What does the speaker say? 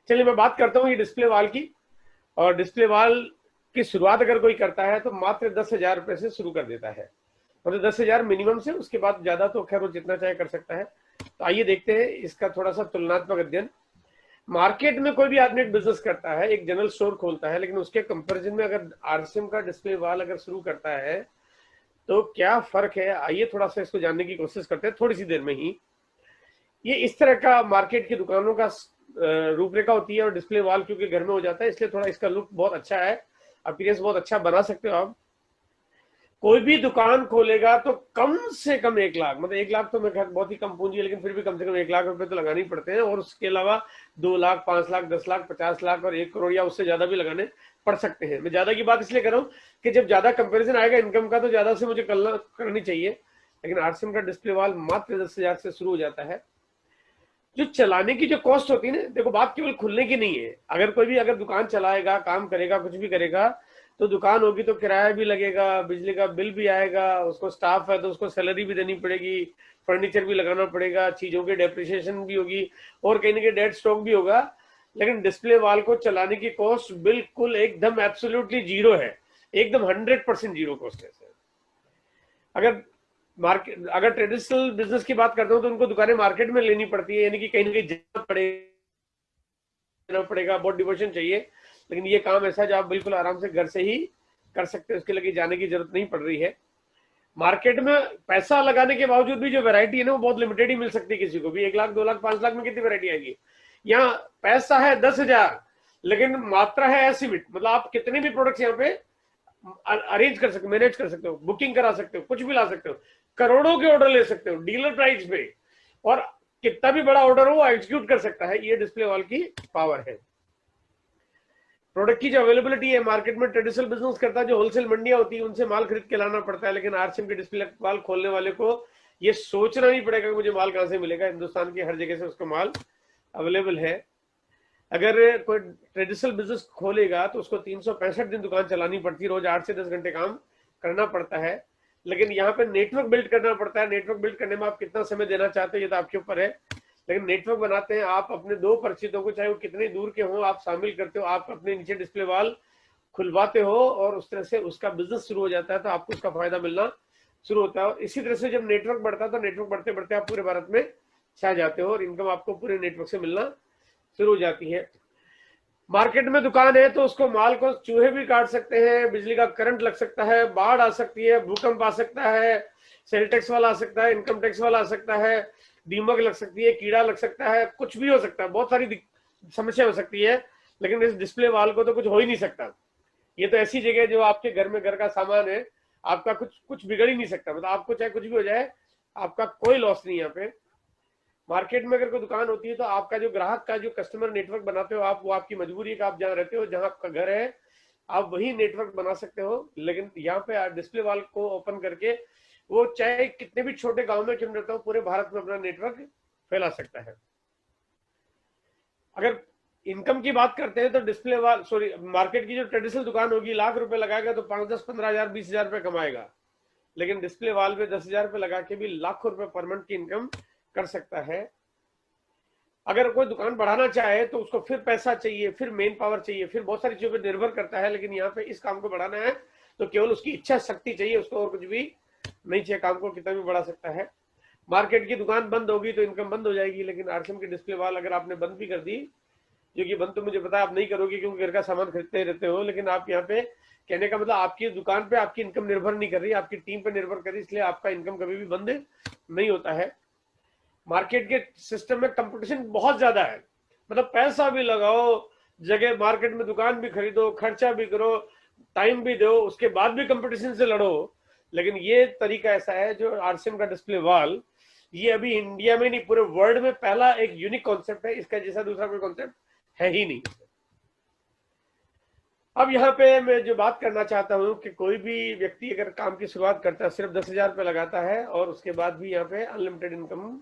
चलिए मैं बात करता हूँ ये डिस्प्ले वाल की। और डिस्प्ले वाल की शुरुआत अगर कोई करता है तो मात्र 10,000 रुपए से शुरू कर देता है, मतलब 10,000 मिनिमम से, उसके बाद ज्यादा तो खैर वो जितना चाहे कर सकता है। तो आइए देखते हैं इसका थोड़ा सा तुलनात्मक अध्ययन। मार्केट में कोई भी आदमी एक बिजनेस करता है, एक जनरल स्टोर खोलता है, लेकिन उसके कंपैरिजन में अगर आरसीएम का डिस्प्ले वाल अगर शुरू करता है तो क्या फर्क है, आइए थोड़ा सा इसको जानने की कोशिश करते हैं थोड़ी सी देर में ही। ये इस तरह का मार्केट की दुकानों का रूपरेखा होती है, और डिस्प्ले वॉल क्योंकि घर में हो जाता है इसलिए थोड़ा इसका लुक बहुत अच्छा है, अपीयरेंस बहुत अच्छा बना सकते हो आप। कोई भी दुकान खोलेगा तो कम से कम 1 लाख, मतलब 1 लाख तो मैं खैर बहुत ही कम पूंजी है, लेकिन फिर भी कम से कम 1 लाख रुपए तो लगाने ही पड़ते हैं, और उसके अलावा 2 लाख, 5 लाख, 10 लाख, 50 लाख और 1 करोड़ या उससे ज्यादा भी लगाने पड़ सकते हैं। मैं ज्यादा की बात इसलिए कर रहा हूँ कि जब ज्यादा कंपेरिजन आएगा इनकम का तो ज्यादा से मुझे करनी चाहिए, लेकिन आरसीएम का डिस्प्ले वॉल मात्र 10,000 से शुरू हो जाता है। जो चलाने की जो कॉस्ट होती है ना, देखो बात केवल खुलने की नहीं है। अगर कोई भी अगर दुकान चलाएगा, काम करेगा, कुछ भी करेगा, तो दुकान होगी तो किराया भी लगेगा, बिजली का बिल भी आएगा, उसको स्टाफ है तो उसको सैलरी भी देनी पड़ेगी, फर्नीचर भी लगाना पड़ेगा, चीजों की डेप्रिसिएशन भी होगी, और कहीं ना कहीं डेड स्टॉक भी होगा। लेकिन डिस्प्ले वॉल को चलाने की कॉस्ट बिल्कुल एकदम एब्सोल्युटली जीरो है, एकदम 100% जीरो कॉस्ट है। अगर मार्केट, अगर ट्रेडिशनल बिजनेस की बात करते हो तो उनको दुकानें मार्केट में लेनी पड़ती है, यानी कि कहीं ना कहीं जाना पड़ेगा, बहुत डिवोशन चाहिए। लेकिन ये काम ऐसा है जो आप बिल्कुल आराम से घर से ही कर सकते हो, उसके लिए जाने की जरूरत नहीं पड़ रही है। मार्केट में पैसा लगाने के बावजूद भी जो वैरायटी है ना वो बहुत लिमिटेड ही मिल सकती है किसी को भी। 1 लाख, 2 लाख, 5 लाख में कितनी वैरायटी आएगी। यहाँ पैसा है 10,000, लेकिन मात्रा है असीमित, मतलब आप कितने भी प्रोडक्ट्स यहाँ पे अरेंज कर सकते हो, मैनेज कर सकते हो, बुकिंग करा सकते हो, कुछ भी ला सकते हो, करोड़ों के ऑर्डर ले सकते हो डीलर प्राइस पे, और कितना भी बड़ा ऑर्डर हो वो एग्जीक्यूट कर सकता है। ये डिस्प्ले वॉल की पावर है। प्रोडक्ट की जो अवेलेबिलिटी है मार्केट में, ट्रेडिशनल बिजनेस करता है जो होलसेल मंडियां होती है उनसे माल खरीद के लाना पड़ता है, लेकिन आरसीएम के डिस्प्ले वॉल खोलने वाले को ये सोचना नहीं पड़ेगा कि मुझे माल कहां से मिलेगा, हिंदुस्तान की हर जगह से उसका माल अवेलेबल है। अगर कोई ट्रेडिशनल बिजनेस खोलेगा तो उसको 365 दिन दुकान चलानी पड़ती है, रोज 8 से 10 घंटे काम करना पड़ता है। लेकिन यहाँ पे नेटवर्क बिल्ड करना पड़ता है। नेटवर्क बिल्ड करने में आप कितना समय देना चाहते हो ये तो आपके ऊपर है, लेकिन नेटवर्क बनाते हैं आप अपने दो परिचितों को, चाहे वो कितने दूर के हो, आप शामिल करते हो, आप अपने नीचे डिस्प्ले वॉल खुलवाते हो, और उस तरह से उसका बिजनेस शुरू हो जाता है, तो आपको उसका फायदा मिलना शुरू होता है। और इसी तरह से जब नेटवर्क बढ़ता है तो नेटवर्क बढ़ते बढ़ते आप पूरे भारत में छा जाते हो, और इनकम आपको पूरे नेटवर्क से मिलना शुरू हो जाती है। मार्केट में दुकान है तो उसको माल को चूहे भी काट सकते हैं, बिजली का करंट लग सकता है, बाढ़ आ सकती है, भूकंप आ सकता है, सेल टैक्स वाला आ सकता है, इनकम टैक्स वाला आ सकता है, दीमक लग सकती है, कीड़ा लग सकता है, कुछ भी हो सकता है, बहुत सारी समस्या हो सकती है। लेकिन इस डिस्प्ले वाल को तो कुछ हो ही नहीं सकता। ये तो ऐसी जगह है जो आपके घर में घर का सामान है, आपका कुछ कुछ बिगड़ ही नहीं सकता, मतलब आपको चाहे कुछ भी हो जाए आपका कोई लॉस नहीं। यहाँ पे मार्केट में अगर कोई दुकान होती है तो आपका जो ग्राहक का जो कस्टमर नेटवर्क बनाते हो आप, वो आपकी मजबूरी है कि आप जहाँ रहते हो, जहाँ आपका घर है, आप वही नेटवर्क बना सकते हो। लेकिन यहाँ पे डिस्प्ले वॉल को ओपन करके वो चाहे कितने भी छोटे गांव में क्यों रहता हो पूरे भारत में अपना नेटवर्क फैला सकता है। अगर इनकम की बात करते हैं तो डिस्प्ले वॉल, सॉरी, मार्केट की जो ट्रेडिशनल दुकान होगी, लाख रुपए लगाएगा तो 5, 10, 15 हजार, 20 हजार रुपए कमाएगा। लेकिन डिस्प्ले वॉल में 10,000 रुपए लगा के भी लाखों रुपए पर मंथ की इनकम कर सकता है। अगर कोई दुकान बढ़ाना चाहे तो उसको फिर पैसा चाहिए, फिर मेन पावर चाहिए, फिर बहुत सारी चीजों पर निर्भर करता है। लेकिन यहाँ पे इस काम को बढ़ाना है तो केवल उसकी इच्छा शक्ति चाहिए, उसको और कुछ भी नहीं चाहिए, काम को कितना भी बढ़ा सकता है। मार्केट की दुकान बंद होगी तो इनकम बंद हो जाएगी, लेकिन आरसीएम की डिस्प्ले वॉल अगर आपने बंद भी कर दी, जो कि बंद तो मुझे पता है आप नहीं करोगे क्योंकि घर का सामान खरीदते रहते हो, लेकिन आप यहाँ पे कहने का मतलब आपकी दुकान पे आपकी इनकम निर्भर नहीं कर रही, आपकी टीम पे निर्भर कर रही, इसलिए आपका इनकम कभी भी बंद नहीं होता है। मार्केट के सिस्टम में कंपटीशन बहुत ज्यादा है, मतलब पैसा भी लगाओ, जगह मार्केट में दुकान भी खरीदो, खर्चा भी करो, टाइम भी दो, उसके बाद भी कंपटीशन से लड़ो। लेकिन ये तरीका ऐसा है जो आरसीएम का डिस्प्ले वॉल, ये अभी इंडिया में नहीं पूरे वर्ल्ड में पहला एक यूनिक कॉन्सेप्ट है, इसका जैसा दूसरा कोई कॉन्सेप्ट है ही नहीं। अब यहाँ पे मैं जो बात करना चाहता हूँ कि कोई भी व्यक्ति अगर काम की शुरुआत करता है, सिर्फ 10,000 रुपये लगाता है, और उसके बाद भी यहाँ पे अनलिमिटेड इनकम